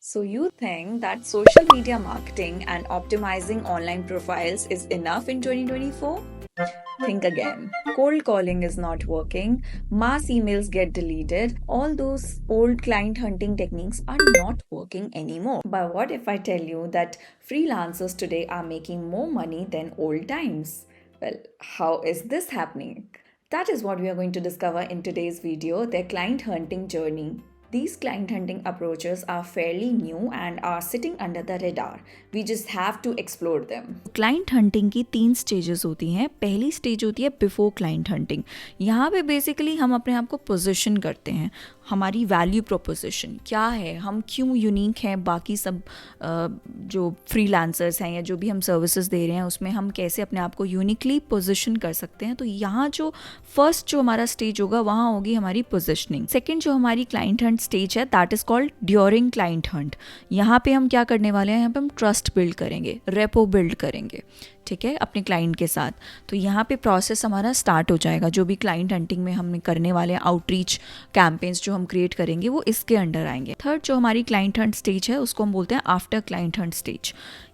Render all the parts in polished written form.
So, you think that social media marketing and optimizing online profiles is enough in 2024? Think again. Cold calling is not working, mass emails get deleted, all those old client hunting techniques are not working anymore. But what if I tell you that freelancers today are making more money than old times? Well, how is this happening? That is what we are going to discover in today's video, their client hunting journey. These client hunting approaches are fairly new and are sitting under the radar. We just have to explore them. Client hunting की 3 stages होती हैं। पहली stage होती है before client hunting. यहाँ पे basically हम अपने आप को पोजीशन करते हैं, हमारी वैल्यू प्रोपोजिशन क्या है, हम क्यों यूनिक हैं बाकी सब जो फ्रीलांसर्स हैं या जो भी हम सर्विसेज दे रहे हैं उसमें हम कैसे अपने आप को यूनिकली पोजीशन कर सकते हैं। तो यहाँ जो फर्स्ट जो हमारा स्टेज होगा वहाँ होगी हमारी पोजिशनिंग। सेकेंड जो हमारी क्लाइंट हंट स्टेज है that is called during client Hunt. यहाँ पे हम क्या करने वाले हैं, यहाँ पे हम ट्रस्ट बिल्ड करेंगे, रेपो बिल्ड करेंगे, ठीक है, अपने क्लाइंट के साथ। तो यहाँ पे प्रोसेस हमारा स्टार्ट हो जाएगा। जो भी क्लाइंट हंटिंग में हम करने वाले हैं आउटरीच कैंपेन्स जो हम क्रिएट करेंगे वो इसके अंडर आएंगे। थर्ड जो हमारी क्लाइंट हंट स्टेज है उसको हम बोलते हैं आफ्टर क्लाइंट हंट स्टेज।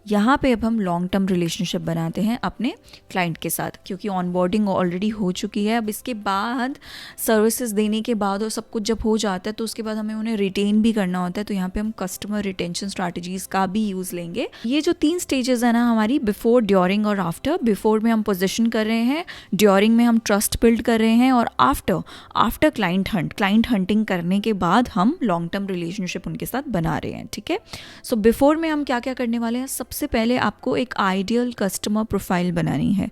यहाँ पे अब हम लॉन्ग टर्म रिलेशनशिप बनाते हैं अपने क्लाइंट के साथ, क्योंकि ऑनबोर्डिंग ऑलरेडी हो चुकी है। अब इसके बाद सर्विसेज देने के बाद और सब कुछ जब हो जाता है तो उसके बाद हमें उन्हें रिटेन भी करना होता है। तो यहाँ पे हम कस्टमर रिटेंशन स्ट्रैटेजीज का भी यूज़ लेंगे। ये जो 3 स्टेजेस है ना हमारी, बिफोर, ड्यूरिंग और आफ्टर। बिफोर में हम पोजीशन कर रहे हैं, ड्यूरिंग में हम ट्रस्ट बिल्ड कर रहे हैं और आफ्टर क्लाइंट हंटिंग करने के बाद हम लॉन्ग टर्म रिलेशनशिप उनके साथ बना रहे हैं, ठीक है। सो बिफोर में हम क्या क्या करने वाले हैं, सबसे पहले आपको एक आइडियल कस्टमर प्रोफाइल बनानी है।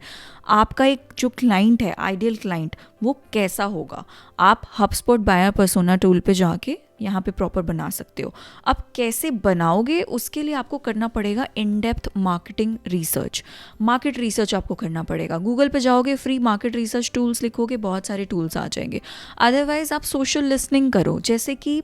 आपका एक जो क्लाइंट है, आइडियल क्लाइंट, वो कैसा होगा, आप HubSpot बायर पर्सोना टूल पे जाके यहाँ पे प्रॉपर बना सकते हो। अब कैसे बनाओगे उसके लिए आपको करना पड़ेगा in depth marketing research. Market research आपको करना पड़ेगा। गूगल पे जाओगे, फ्री मार्केट रिसर्च टूल्स लिखोगे, बहुत सारे टूल्स आ जाएंगे। अदरवाइज आप सोशल लिसनिंग करो, जैसे कि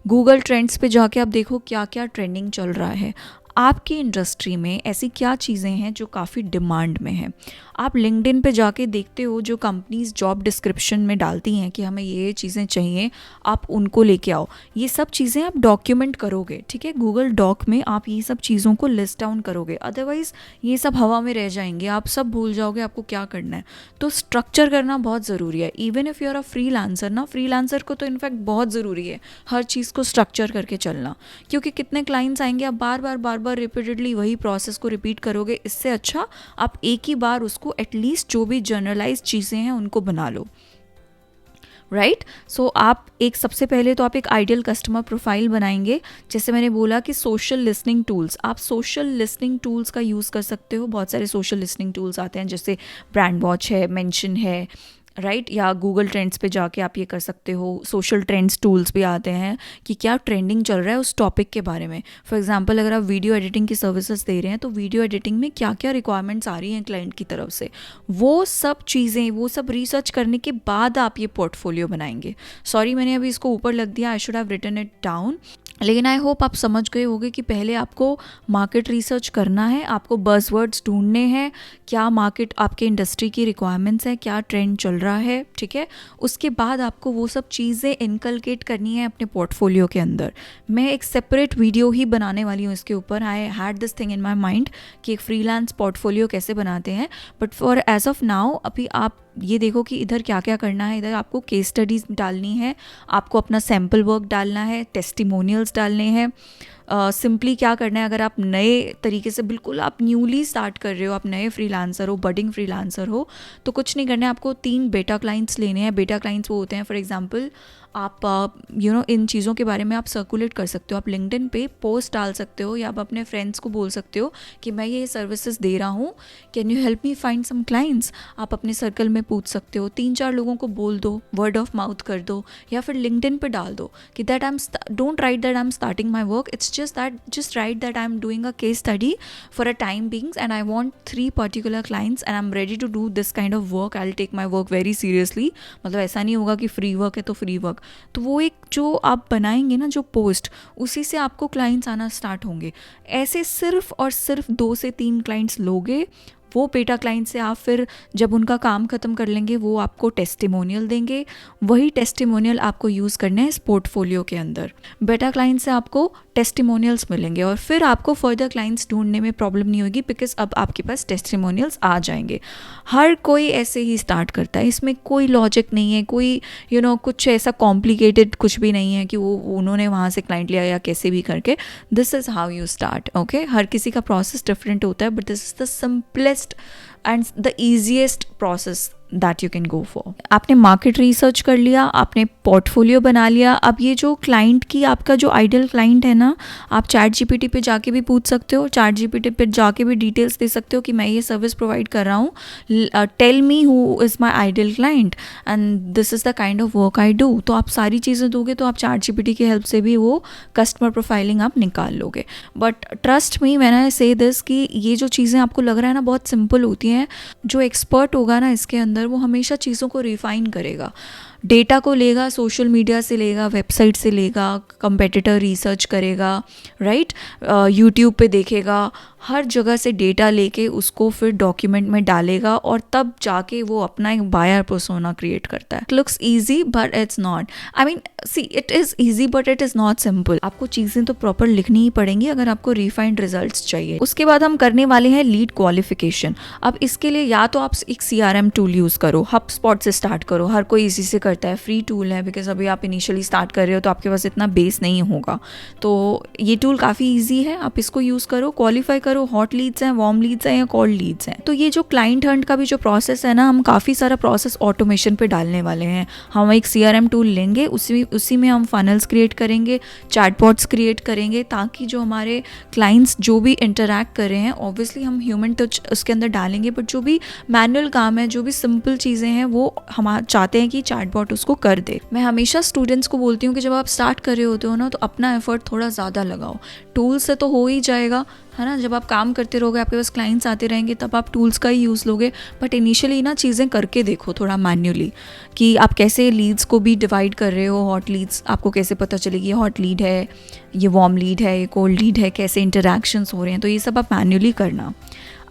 गूगल ट्रेंड्स पे जाके आप देखो क्या क्या ट्रेंडिंग चल रहा है, आपकी इंडस्ट्री में ऐसी क्या चीज़ें हैं जो काफ़ी डिमांड में हैं। आप लिंक्डइन पे जाके देखते हो जो कंपनीज जॉब डिस्क्रिप्शन में डालती हैं कि हमें ये चीज़ें चाहिए, आप उनको लेके आओ। ये सब चीज़ें आप डॉक्यूमेंट करोगे, ठीक है, गूगल डॉक में आप ये सब चीज़ों को लिस्ट डाउन करोगे। अदरवाइज़ ये सब हवा में रह जाएंगे, आप सब भूल जाओगे आपको क्या करना है। तो स्ट्रक्चर करना बहुत ज़रूरी है। Even if you are a freelancer ना, फ्रीलांसर को तो इनफैक्ट बहुत ज़रूरी है हर चीज़ को स्ट्रक्चर करके चलना, क्योंकि कितने क्लाइंट्स आएंगे, आप बार बार रिपीटेडली वही प्रोसेस को रिपीट करोगे। इससे अच्छा आप एक ही बार उसको एटलीस्ट जो भी जनरलाइज चीज़ें हैं उनको बना लो, राइट। सो आप एक सबसे पहले तो आप एक आइडियल कस्टमर प्रोफाइल बनाएंगे। जैसे मैंने बोला कि सोशल लिसनिंग टूल्स, आप सोशल लिसनिंग टूल्स का यूज़ कर सकते हो। बहुत सारे सोशल लिसनिंग टूल्स आते हैं, जैसे ब्रांड वॉच है, मेंशन है, राइट, या गूगल ट्रेंड्स पे जाके आप ये कर सकते हो। सोशल ट्रेंड्स टूल्स भी आते हैं कि क्या ट्रेंडिंग चल रहा है उस टॉपिक के बारे में। फॉर एग्जांपल अगर आप वीडियो एडिटिंग की सर्विसेज दे रहे हैं तो वीडियो एडिटिंग में क्या क्या रिक्वायरमेंट्स आ रही हैं क्लाइंट की तरफ से, वो सब चीज़ें, वो सब रिसर्च करने के बाद आप ये पोर्टफोलियो बनाएंगे। सॉरी मैंने अभी इसको ऊपर लग दिया, I should have written it down. लेकिन आई होप आप समझ गए होंगे कि पहले आपको मार्केट रिसर्च करना है, आपको बज़वर्ड्स ढूंढने हैं, क्या मार्केट आपके इंडस्ट्री की रिक्वायरमेंट्स है, क्या ट्रेंड चल रहा है, ठीक है। उसके बाद आपको वो सब चीज़ें इनकलकेट करनी है अपने पोर्टफोलियो के अंदर। मैं एक सेपरेट वीडियो ही बनाने वाली हूँ इसके ऊपर। I had this thing in my mind कि एक फ्रीलांस पोर्टफोलियो कैसे बनाते हैं, but for as of now अभी आप ये देखो कि इधर क्या क्या करना है। इधर आपको केस स्टडीज़ डालनी है, आपको अपना सैम्पल वर्क डालना है, टेस्टिमोनियल्स डालने हैं। सिंपली क्या करना है, अगर आप नए तरीके से, बिल्कुल आप न्यूली स्टार्ट कर रहे हो, आप नए फ्रीलांसर हो, बडिंग फ्रीलांसर हो, तो कुछ नहीं करना है, आपको 3 बेटा क्लाइंट्स लेने हैं। बेटा क्लाइंट्स वो होते हैं, फॉर एग्जांपल आप इन चीज़ों के बारे में आप सर्कुलेट कर सकते हो। आप लिंक्डइन पे पोस्ट डाल सकते हो या आप अपने फ्रेंड्स को बोल सकते हो कि मैं ये सर्विसेज दे रहा हूँ, can you help me find some clients. आप अपने सर्कल में पूछ सकते हो, 3-4 लोगों को बोल दो, वर्ड ऑफ माउथ कर दो, या फिर लिंक्डइन पे डाल दो कि that don't write that I am starting my work, it's just write that I'm doing a case study for a time beings and I want 3 particular clients and I'm ready to do this kind of work. I'll take my work very seriously. मतलब ऐसा नहीं होगा कि free work है तो free work. तो वो एक जो आप बनाएंगे ना जो पोस्ट, उसी से आपको क्लाइंट्स आना स्टार्ट होंगे। ऐसे सिर्फ और सिर्फ 2 से 3 क्लाइंट्स लोगे, वो बेटा क्लाइंट से आप फिर जब उनका काम ख़त्म कर लेंगे वो आपको टेस्टिमोनियल देंगे, वही टेस्टिमोनियल आपको यूज़ करना है इस पोर्टफोलियो के अंदर। बेटा क्लाइंट से आपको टेस्टिमोनियल्स मिलेंगे और फिर आपको फर्दर क्लाइंट्स ढूंढने में प्रॉब्लम नहीं होगी, बिकॉज अब आपके पास टेस्टिमोनियल्स आ जाएंगे। हर कोई ऐसे ही स्टार्ट करता है, इसमें कोई लॉजिक नहीं है, कोई कुछ ऐसा कॉम्प्लिकेटेड कुछ भी नहीं है कि वो उन्होंने वहाँ से क्लाइंट लिया या कैसे भी करके। This is how you start. Okay, हर किसी का प्रोसेस डिफरेंट होता है, but this is the simplest and the easiest process that you can go for. आपने मार्केट रिसर्च कर लिया, आपने पोर्टफोलियो बना लिया। अब ये जो क्लाइंट की आपका जो आइडियल क्लाइंट है ना, आप चैट जीपीटी पे जाके भी पूछ सकते हो, चैट जीपीटी पे जाके भी डिटेल्स दे सकते हो कि मैं ये सर्विस प्रोवाइड कर रहा हूँ, tell me who is my ideal client and this is the kind of work I do. तो आप सारी चीज़ें दोगे तो आप चैट जीपीटी की हेल्प से भी वो कस्टमर प्रोफाइलिंग आप निकाल लोगे। But trust me when I से दिस कि ये जो चीज़ें आपको लग रहा है ना बहुत सिंपल होती हैं, जो एक्सपर्ट होगा ना इसके अंदर वो हमेशा चीज़ों को रिफाइन करेगा, डेटा को लेगा, सोशल मीडिया से लेगा, वेबसाइट से लेगा, कंपेटिटर रिसर्च करेगा, राइट, यूट्यूब पे देखेगा, हर जगह से डेटा लेके उसको फिर डॉक्यूमेंट में डालेगा और तब जाके वो अपना एक बायर पर्सोना क्रिएट करता है। It looks easy but it's not. I mean see it is easy but it is not simple. आपको चीज़ें तो प्रॉपर लिखनी ही पड़ेंगी अगर आपको रिफाइंड रिजल्ट्स चाहिए। उसके बाद हम करने वाले हैं लीड क्वालिफिकेशन। अब इसके लिए या तो आप एक CRM टूल यूज़ करो, HubSpot से स्टार्ट करो, हर कोई इसी से करता है, फ्री टूल है, बिकॉज अभी आप इनिशियली स्टार्ट कर रहे हो तो आपके पास इतना बेस नहीं होगा, तो ये टूल काफ़ी ईजी है, आप इसको यूज़ करो। क्वालिफाई करो, हॉट लीड्स हैं, वार्म लीड्स हैं या कोल्ड लीड्स हैं। तो ये जो क्लाइंट हंट का भी जो प्रोसेस है ना, हम काफ़ी सारा प्रोसेस ऑटोमेशन पे डालने वाले हैं। हम एक CRM टूल लेंगे, उसी में हम फनल्स क्रिएट करेंगे, चैटबॉट्स क्रिएट करेंगे, ताकि जो हमारे क्लाइंट्स जो भी इंटरैक्ट कर रहे हैं, ऑब्वियसली हम ह्यूमन टच उसके अंदर डालेंगे, बट जो भी मैनुअल काम है, जो भी सिंपल चीज़ें हैं, वो हम चाहते हैं कि चैटबॉट उसको कर दे। मैं हमेशा स्टूडेंट्स को बोलती हूँ कि जब आप स्टार्ट कर रहे होते हो ना, तो अपना एफर्ट थोड़ा ज़्यादा लगाओ। टूल्स से तो हो ही जाएगा, है ना, जब आप काम करते रहोगे, आपके पास क्लाइंट्स आते रहेंगे, तब आप टूल्स का ही यूज़ लोगे। बट इनिशियली ना चीज़ें करके देखो थोड़ा मैन्युअली, कि आप कैसे लीड्स को भी डिवाइड कर रहे हो। हॉट लीड्स आपको कैसे पता चलेगी ये हॉट लीड है, ये वार्म लीड है, ये कोल्ड लीड है, कैसे इंटरैक्शंस हो रहे हैं, तो ये सब आप मैन्युअली करना।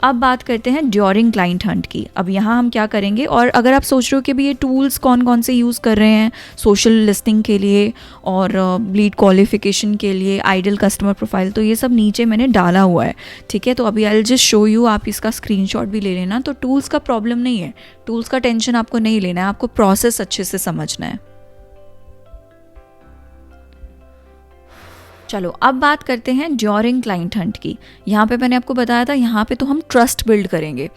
अब बात करते हैं ड्यूरिंग क्लाइंट हंट की। अब यहाँ हम क्या करेंगे, और अगर आप सोच रहे हो कि भी ये टूल्स कौन कौन से यूज़ कर रहे हैं सोशल लिस्टिंग के लिए और लीड क्वालिफिकेशन के लिए, आइडियल कस्टमर प्रोफाइल, तो ये सब नीचे मैंने डाला हुआ है, ठीक है। तो अभी I will just show you, आप इसका स्क्रीनशॉट भी ले लेना। तो टूल्स का प्रॉब्लम नहीं है, टूल्स का टेंशन आपको नहीं लेना है, आपको प्रोसेस अच्छे से समझना है। चलो अब बात करते हैं ड्यूरिंग क्लाइंट हंट की। यहाँ पे मैंने आपको बताया था, यहाँ पे तो हम ट्रस्ट बिल्ड करेंगे।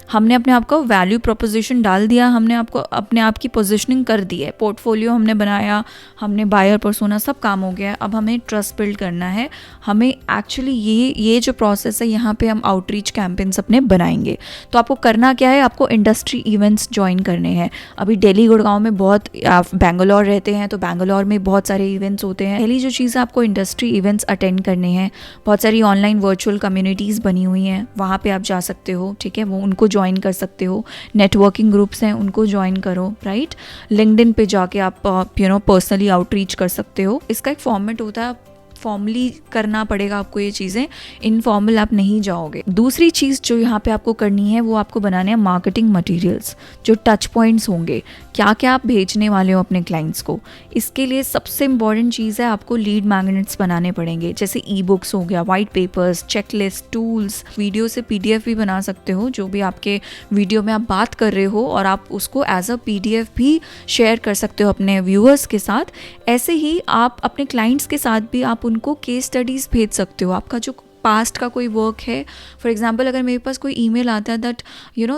हमने अपने आप को वैल्यू प्रोपोजिशन डाल दिया, हमने आपको अपने आप की पोजीशनिंग कर दी है, पोर्टफोलियो हमने बनाया, हमने बायर पर्सोना सब काम हो गया। अब हमें ट्रस्ट बिल्ड करना है। हमें एक्चुअली ये जो प्रोसेस है, यहाँ पे हम आउटरीच कैंपेन्स अपने बनाएंगे। तो आपको करना क्या है, आपको इंडस्ट्री इवेंट्स ज्वाइन करने हैं। अभी दिल्ली गुड़गांव में बहुत, आप बेंगलोर रहते हैं तो बेंगलोर में बहुत सारे इवेंट्स होते हैं। पहली जो चीज़ है, आपको इंडस्ट्री इवेंट्स अटेंड करने हैं। बहुत सारी ऑनलाइन वर्चुअल कम्युनिटीज़ बनी हुई हैं, वहाँ पर आप जा सकते हो, ठीक है, वो उनको ज्वाइन कर सकते हो। नेटवर्किंग ग्रुप्स हैं, उनको ज्वाइन करो, राइट। लिंक्डइन पे जाके आप पर्सनली आउटरीच कर सकते हो। इसका एक फॉर्मेट होता है, फॉर्मली करना पड़ेगा आपको ये चीज़ें, इनफॉर्मल आप नहीं जाओगे। दूसरी चीज़ जो यहाँ पे आपको करनी है, वो आपको बनाने हैं मार्केटिंग मटेरियल्स, जो टच पॉइंट्स होंगे, क्या क्या आप भेजने वाले हो अपने क्लाइंट्स को। इसके लिए सबसे इम्पॉर्टेंट चीज़ है, आपको लीड मैग्नेट्स बनाने पड़ेंगे, जैसे ई-बुक्स हो गया, white papers, checklist, tools. Video से PDF भी बना सकते हो, जो भी आपके वीडियो में आप बात कर रहे हो, और आप उसको एज अ PDF भी शेयर कर सकते हो अपने व्यूअर्स के साथ। ऐसे ही आप अपने क्लाइंट्स के साथ भी आप उनको केस स्टडीज़ भेज सकते हो। आपका जो पास्ट का कोई वर्क है, फॉर एग्जांपल अगर मेरे पास कोई ईमेल आता है दैट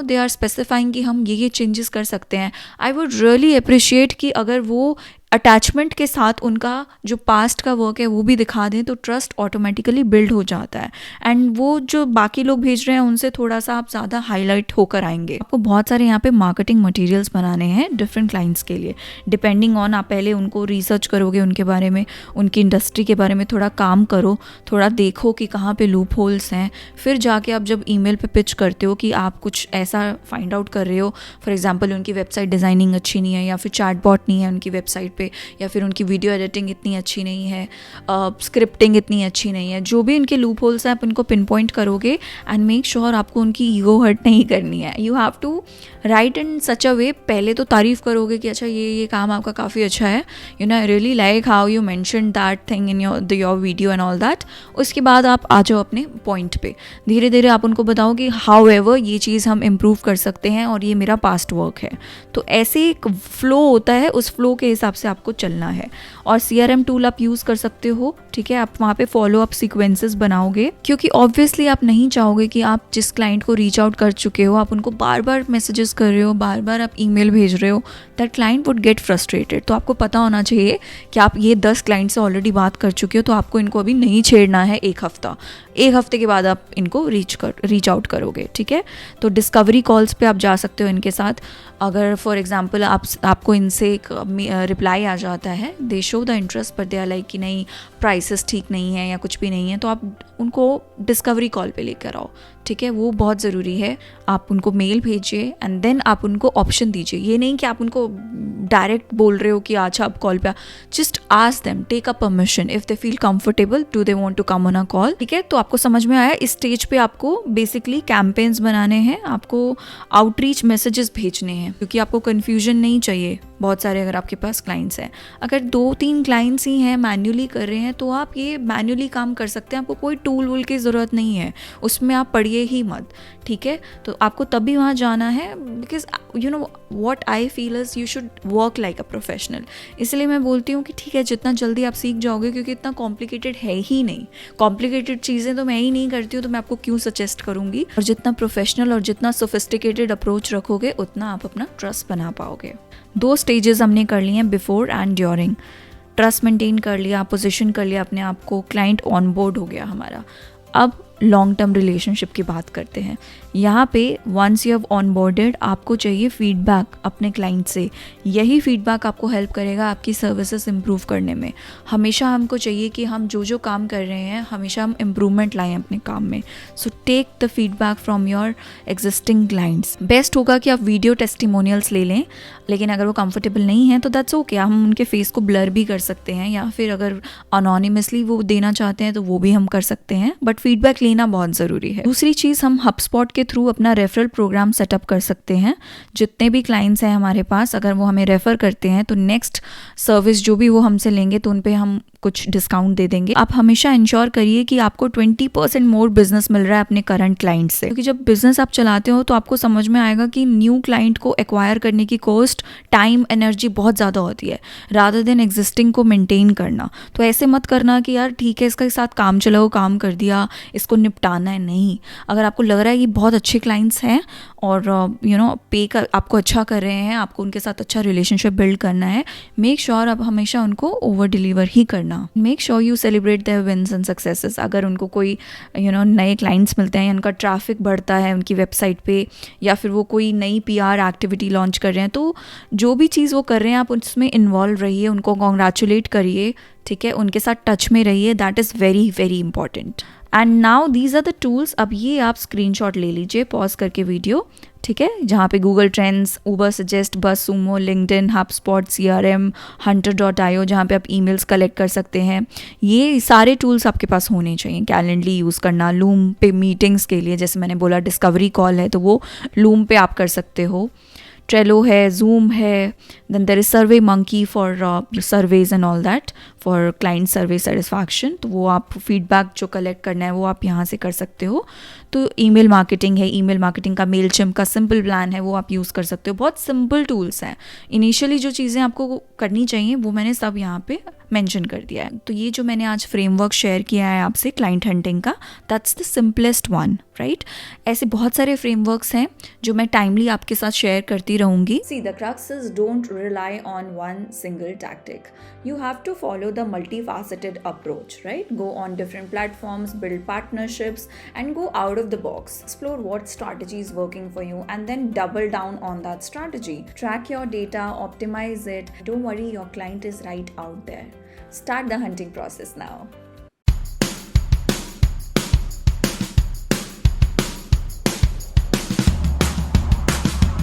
दे आर स्पेसिफाइंग कि हम ये चेंजेस कर सकते हैं, आई वुड रियली अप्रिशिएट कि अगर वो अटैचमेंट के साथ उनका जो पास्ट का वर्क है वो भी दिखा दें, तो ट्रस्ट ऑटोमेटिकली बिल्ड हो जाता है, एंड वो जो बाकी लोग भेज रहे हैं उनसे थोड़ा सा आप ज़्यादा हाईलाइट होकर आएंगे। आपको बहुत सारे यहाँ पे मार्केटिंग मटेरियल्स बनाने हैं डिफरेंट क्लाइंट्स के लिए, डिपेंडिंग ऑन, आप पहले उनको रिसर्च करोगे, उनके बारे में, उनकी इंडस्ट्री के बारे में थोड़ा काम करो, थोड़ा देखो कि कहाँ पे लूप होल्स हैं, फिर जाके आप जब ईमेल पे पिच करते हो कि आप कुछ ऐसा फाइंड आउट कर रहे हो, फॉर एग्जांपल उनकी वेबसाइट डिज़ाइनिंग अच्छी नहीं है, या फिर चैटबॉट नहीं है उनकी वेबसाइट पे, पे, या फिर उनकी वीडियो एडिटिंग इतनी अच्छी नहीं है, स्क्रिप्टिंग इतनी अच्छी नहीं है, जो भी उनके लूप होल्स हैं आप उनको पिन पॉइंट करोगे एंड मेक श्योर आपको उनकी ईगो हर्ट नहीं करनी है. यू हैव टू राइट इन सच अ वे, पहले तो तारीफ़ करोगे कि अच्छा ये काम आपका काफ़ी अच्छा है, you know I really like how you mention that thing in your video and all that. उसके बाद आप आ जाओ अपने पॉइंट पे, धीरे धीरे आप उनको बताओ कि हाउ एवर ये चीज़ हम इम्प्रूव कर सकते हैं और ये मेरा पास्ट वर्क है. तो ऐसे एक फ्लो होता है, उस फ्लो के हिसाब से आपको चलना है. और CRM टूल आप यूज़ कर सकते हो, ठीक है. आप वहाँ पे फॉलो अप सीक्वेंसेस बनाओगे, क्योंकि ऑब्वियसली आप नहीं चाहोगे कि आप जिस क्लाइंट को रीच आउट कर चुके हो आप उनको बार बार मैसेजेस कर रहे हो, बार बार आप ईमेल भेज रहे हो. That client would get frustrated. तो आपको पता होना चाहिए कि आप ये 10 क्लाइंट से ऑलरेडी बात कर चुके हो, तो आपको इनको अभी नहीं छेड़ना है. एक हफ्ते के बाद आप इनको रीच आउट करोगे, ठीक है. तो डिस्कवरी कॉल्स पे आप जा सकते हो इनके साथ. अगर फॉर एग्जांपल आपको इनसे एक रिप्लाई आ जाता है, they show the interest but they are like कि नहीं प्राइसेस ठीक नहीं है या कुछ भी नहीं है, तो आप उनको डिस्कवरी कॉल पे लेकर आओ, ठीक है. वो बहुत ज़रूरी है. आप उनको मेल भेजिए एंड देन आप उनको ऑप्शन दीजिए. ये नहीं कि आप उनको डायरेक्ट बोल रहे हो कि अच्छा आप कॉल पे, just ask them, take a permission if they feel comfortable, do they want to come on a call, ठीक है. तो आपको समझ में आया, इस स्टेज पे आपको बेसिकली कैंपेन्स बनाने हैं, आपको आउटरीच मैसेजेस भेजने हैं, क्योंकि आपको कन्फ्यूजन नहीं चाहिए. बहुत सारे अगर आपके पास क्लाइंट्स हैं, अगर 2-3 क्लाइंट्स ही हैं मैन्युअली कर रहे हैं, तो आप ये मैन्युअली काम कर सकते हैं. आपको कोई टूल वूल की ज़रूरत नहीं है, उसमें आप पढ़िए ही मत, ठीक है. तो आपको तभी वहाँ जाना है, because you know what I feel is you should work like a professional. इसलिए मैं बोलती हूँ कि ठीक है, जितना जल्दी आप सीख जाओगे, क्योंकि इतना कॉम्प्लिकेटेड है ही नहीं. कॉम्प्लिकेटेड चीज़ें तो मैं ही नहीं करती हूँ, तो मैं आपको क्यों सजेस्ट करूँगी. और जितना प्रोफेशनल और जितना सोफिस्टिकेटेड अप्रोच रखोगे, उतना आप अपना ट्रस्ट बना पाओगे. 2 स्टेजेस हमने कर लिए हैं, before and during. Trust maintain कर लिया, पोजीशन कर लिया अपने आप को, क्लाइंट ऑन बोर्ड हो गया हमारा. अब लॉन्ग टर्म रिलेशनशिप की बात करते हैं. यहाँ पे वंस यू हैव ऑनबोर्डेड, आपको चाहिए फीडबैक अपने क्लाइंट से. यही फीडबैक आपको हेल्प करेगा आपकी सर्विसेज इम्प्रूव करने में. हमेशा हमको चाहिए कि हम जो काम कर रहे हैं, हमेशा हम इम्प्रूवमेंट लाएं अपने काम में. So take the feedback from your existing clients. Best होगा कि आप वीडियो टेस्टिमोनियल्स ले लें, लेकिन अगर वो कंफर्टेबल नहीं है तो दैट्स ओके. हम उनके फेस को ब्लर भी कर सकते हैं, या फिर अगर अनोनिमसली वो देना चाहते हैं तो वो भी हम कर सकते हैं, बट फीडबैक लेना बहुत ज़रूरी है. दूसरी चीज़, हम HubSpot के थ्रू अपना रेफरल प्रोग्राम सेटअप कर सकते हैं. जितने भी क्लाइंट्स हैं हमारे पास, अगर वो हमें रेफ़र करते हैं तो नेक्स्ट सर्विस जो भी वो हमसे लेंगे तो उन पे हम कुछ डिस्काउंट दे देंगे. आप हमेशा इंश्योर करिए कि आपको 20% मोर बिजनेस मिल रहा है अपने करंट क्लाइंट से, क्योंकि जब बिजनेस आप चलाते हो तो आपको समझ में आएगा कि न्यू क्लाइंट को एक्वायर करने की कॉस्ट, टाइम, एनर्जी बहुत ज़्यादा होती है, रादर देन एग्जिस्टिंग को मेंटेन करना. तो ऐसे मत करना कि यार ठीक है इसके साथ काम चलाओ, काम कर दिया, इसको निपटाना है. नहीं, अगर आपको लग रहा है कि बहुत अच्छे क्लाइंट्स हैं और यू नो पे कर आपको अच्छा कर रहे हैं, आपको उनके साथ अच्छा रिलेशनशिप बिल्ड करना है, मेक श्योर आप हमेशा उनको ओवर डिलीवर ही करना. Make sure you celebrate their wins and successes. अगर उनको कोई नए क्लाइंट्स मिलते हैं, उनका ट्रैफिक बढ़ता है उनकी वेबसाइट पे, या फिर वो कोई नई PR एक्टिविटी लॉन्च कर रहे हैं, तो जो भी चीज़ वो कर रहे हैं आप उसमें इन्वॉल्व रहिए, उनको कॉन्ग्रेचुलेट करिए, ठीक है, उनके साथ टच में रहिए. That is very very important. And now these are the tools. अब ये आप स्क्रीनशॉट ले लीजिए पॉज करके वीडियो, ठीक है, जहाँ पे गूगल ट्रेंड्स, उबर सजेस्ट, बस Sumo, LinkedIn, HubSpot, CRM, hunter.io, जहाँ पे आप ईमेल्स कलेक्ट कर सकते हैं. ये सारे टूल्स आपके पास होने चाहिए. कैलेंडली यूज़ करना, लूम पे मीटिंग्स के लिए, जैसे मैंने बोला डिस्कवरी कॉल है तो वो लूम पे आप कर सकते हो. ट्रेलो है, जूम है, then there is SurveyMonkey for surveys and all that, for client survey satisfaction. तो वो आप फीडबैक जो कलेक्ट करना है वो आप यहाँ से कर सकते हो. तो ईमेल मार्केटिंग है, ईमेल मार्केटिंग का मेलचिम्प का सिंपल प्लान है, वो आप यूज़ कर सकते हो. बहुत सिंपल टूल्स हैं. इनिशियली जो चीज़ें आपको करनी चाहिए वो मैंने सब यहाँ पे मेंशन कर दिया है. तो ये जो मैंने आज फ्रेमवर्क शेयर किया है आपसे क्लाइंट हंटिंग का, that's the simplest one, right. ऐसे बहुत सारे फ्रेमवर्क्स हैं जो मैं टाइमली आपके साथ शेयर करती रहूँगी. See, the crux is don't rely on one single tactic. You have to follow the multifaceted approach, right? Go on different platforms, build partnerships, and go out of the box. Explore what strategy is working for you and then double down on that strategy. Track your data, optimize it. Don't worry, your client is right out there. Start the hunting process now.